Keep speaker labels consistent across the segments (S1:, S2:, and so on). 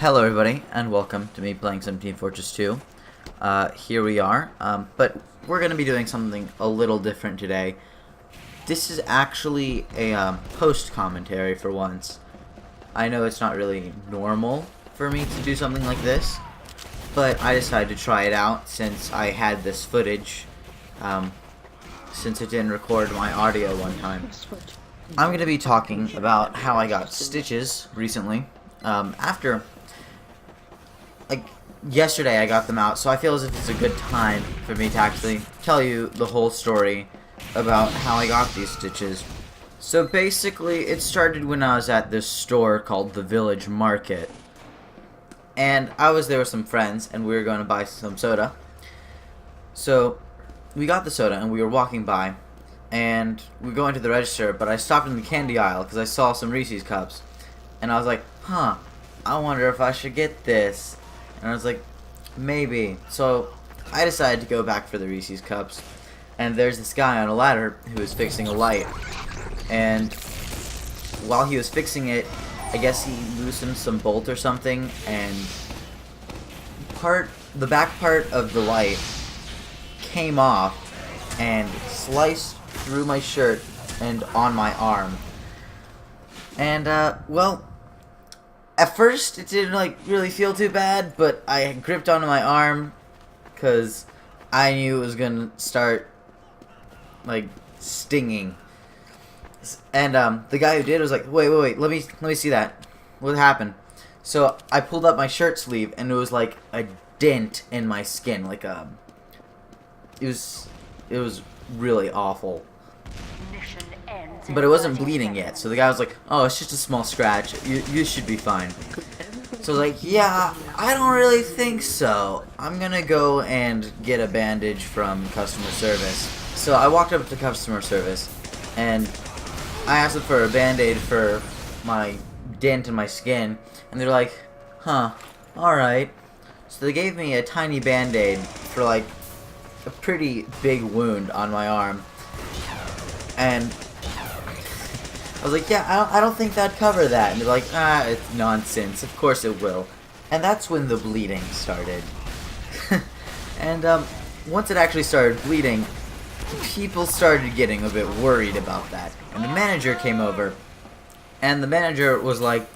S1: Hello everybody, and welcome to me playing some Team Fortress 2. Here we are, but we're going to be doing something a little different today. This is actually a post-commentary for once. I know it's not really normal for me to do something like this, but I decided to try it out since I had this footage, since it didn't record my audio one time. I'm going to be talking about how I got Stitches recently, after... Like, yesterday I got them out, so I feel as if it's a good time for me to actually tell you the whole story about how I got these Stitches. So basically, it started when I was at this store called the Village Market. And I was there with some friends, and we were going to buy some soda. So, we got the soda, and we were walking by, and we were going to the register, but I stopped in the candy aisle because I saw some Reese's Cups. And I was like, I wonder if I should get this. And I was like, maybe. So I decided to go back for the Reese's Cups. And there's this guy on a ladder who was fixing a light. And while he was fixing it, I guess he loosened some bolt or something. And the back part of the light came off and sliced through my shirt and on my arm. And, well... At first, it didn't, really feel too bad, but I gripped onto my arm, because I knew it was gonna start, stinging. And, the guy who did was like, wait, let me see that. What happened? So, I pulled up my shirt sleeve, and it was, like, a dent in my skin, it was really awful. But it wasn't bleeding yet, so the guy was like, oh, it's just a small scratch, you should be fine. So I was like, yeah, I don't really think so. I'm gonna go and get a bandage from customer service. So I walked up to customer service, and I asked them for a band-aid for my dent in my skin, and they're like, alright. So they gave me a tiny band-aid for, a pretty big wound on my arm. And I was like, yeah, I don't think that'd cover that. And they're like, it's nonsense. Of course it will. And that's when the bleeding started. And once it actually started bleeding, people started getting a bit worried about that. And the manager came over. And the manager was like,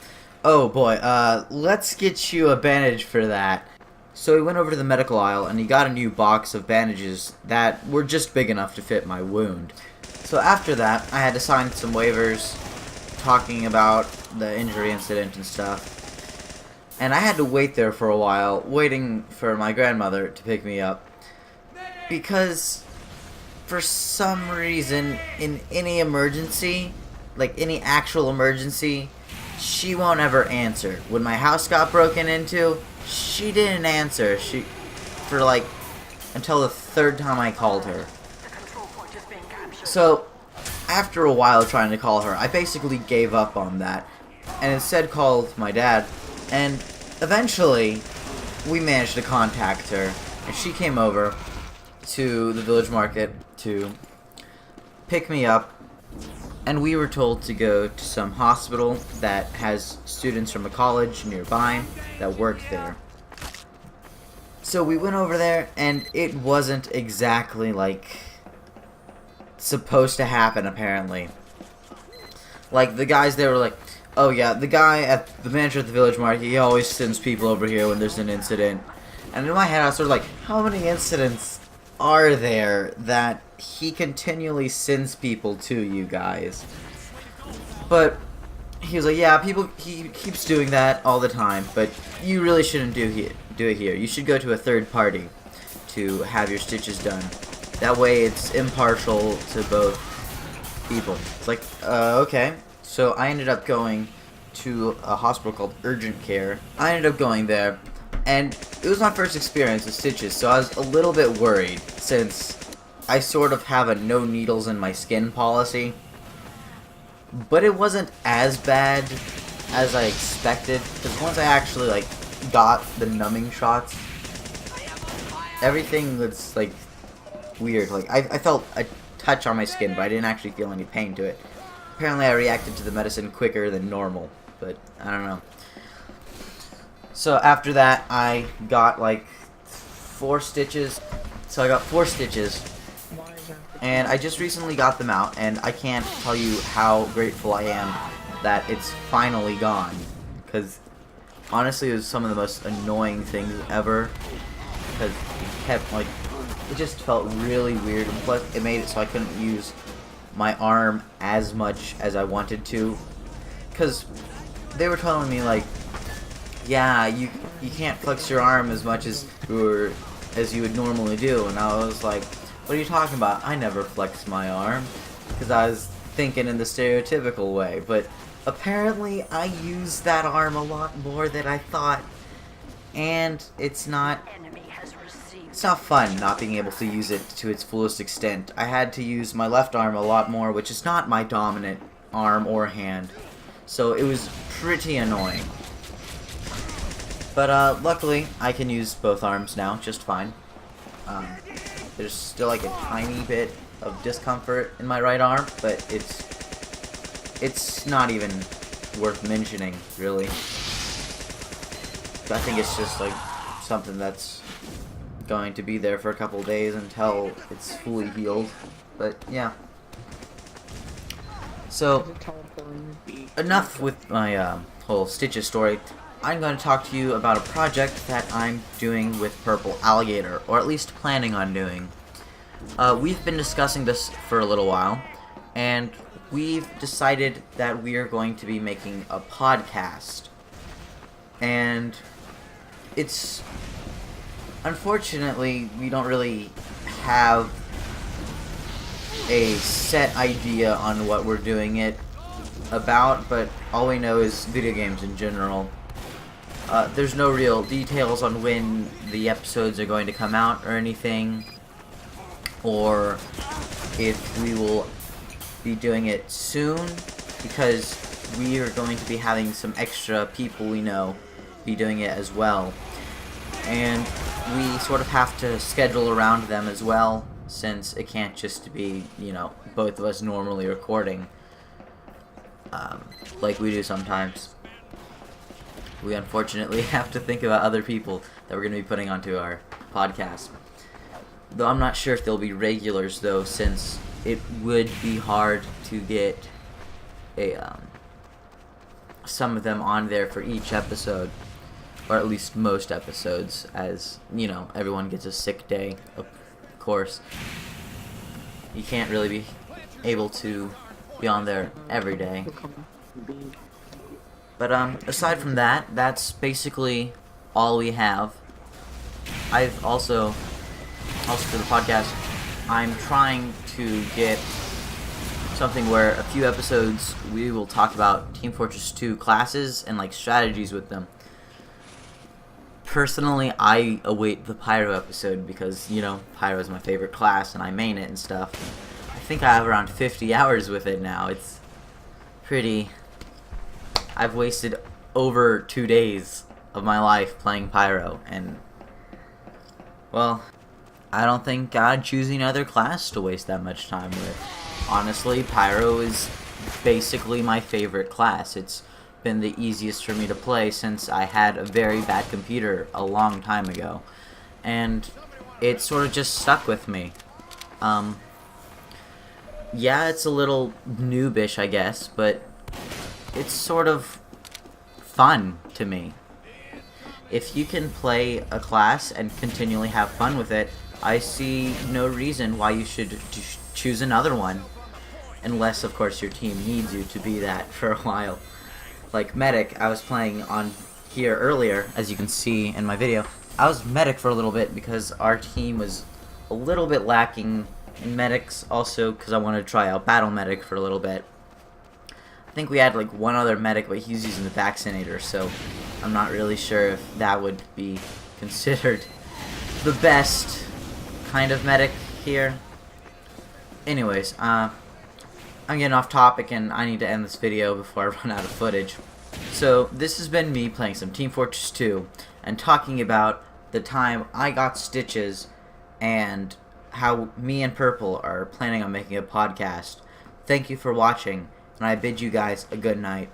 S1: oh boy, let's get you a bandage for that. So he went over to the medical aisle and he got a new box of bandages that were just big enough to fit my wound. So after that, I had to sign some waivers talking about the injury incident and stuff. And I had to wait there for a while, waiting for my grandmother to pick me up. Because, for some reason, in any emergency, any actual emergency, she won't ever answer. When my house got broken into, she didn't answer. For until the third time I called her. So, after a while trying to call her, I basically gave up on that, and instead called my dad, and eventually, we managed to contact her, and she came over to the Village Market to pick me up, and we were told to go to some hospital that has students from a college nearby that work there. So we went over there, and it wasn't exactly supposed to happen, apparently. The guys there were like, oh yeah, the manager at the Village Market, he always sends people over here when there's an incident. And in my head I was sort of like, how many incidents are there that he continually sends people to you guys? But he was like, yeah, he keeps doing that all the time, but you really shouldn't do it here. You should go to a third party to have your stitches done. That way it's impartial to both people. It's like, okay. So I ended up going to a hospital called Urgent Care. I ended up going there, and it was my first experience with stitches, so I was a little bit worried, since I sort of have a no needles in my skin policy. But it wasn't as bad as I expected, because once I actually, got the numbing shots, everything was, weird. I felt a touch on my skin, but I didn't actually feel any pain to it. Apparently I reacted to the medicine quicker than normal, but I don't know. So after that, I got like 4 stitches. So I got 4 stitches. And I just recently got them out, and I can't tell you how grateful I am that it's finally gone. Because honestly, it was some of the most annoying things ever. Because it kept, like, it just felt really weird. And plus, it made it so I couldn't use my arm as much as I wanted to. Because they were telling me, like, yeah, you can't flex your arm as much as you would normally do. And I was like, what are you talking about? I never flex my arm. Because I was thinking in the stereotypical way. But apparently I use that arm a lot more than I thought. And it's not fun not being able to use it to its fullest extent. I had to use my left arm a lot more, which is not my dominant arm or hand. So it was pretty annoying. But luckily, I can use both arms now just fine. There's still like a tiny bit of discomfort in my right arm, but it's not even worth mentioning, really. I think it's just like something that's going to be there for a couple days until it's fully healed. But yeah. So enough with my whole Stitches story. I'm going to talk to you about a project that I'm doing with Purple Alligator, or at least planning on doing. We've been discussing this for a little while, and we've decided that we are going to be making a podcast. And it's... unfortunately, we don't really have a set idea on what we're doing it about, but all we know is video games in general. There's no real details on when the episodes are going to come out or anything, or if we will be doing it soon, because we are going to be having some extra people we know be doing it as well. And we sort of have to schedule around them as well, since it can't just be, you know, both of us normally recording, like we do sometimes. We unfortunately have to think about other people that we're going to be putting onto our podcast. Though I'm not sure if they'll be regulars, though, since it would be hard to get some of them on there for each episode. Or at least most episodes, as, you know, everyone gets a sick day, of course. You can't really be able to be on there every day. But, aside from that, that's basically all we have. I've also for the podcast, I'm trying to get something where a few episodes we will talk about Team Fortress 2 classes and, like, strategies with them. Personally, I await the Pyro episode because, you know, Pyro is my favorite class and I main it and stuff. I think I have around 50 hours with it now. It's pretty... I've wasted over 2 days of my life playing Pyro, and, well, I don't think I'd choose any other class to waste that much time with. Honestly, Pyro is basically my favorite class. It's been the easiest for me to play since I had a very bad computer a long time ago, and it sort of just stuck with me. Yeah, it's a little noobish, I guess, but it's sort of fun to me. If you can play a class and continually have fun with it, I see no reason why you should choose another one, unless of course your team needs you to be that for a while. Like Medic, I was playing on here earlier, as you can see in my video. I was Medic for a little bit because our team was a little bit lacking in Medics, also because I wanted to try out Battle Medic for a little bit. I think we had like one other Medic, but he's using the Vaccinator, so I'm not really sure if that would be considered the best kind of Medic here. Anyways, I'm getting off topic and I need to end this video before I run out of footage. So this has been me playing some Team Fortress 2 and talking about the time I got Stitches and how me and Purple are planning on making a podcast. Thank you for watching, and I bid you guys a good night.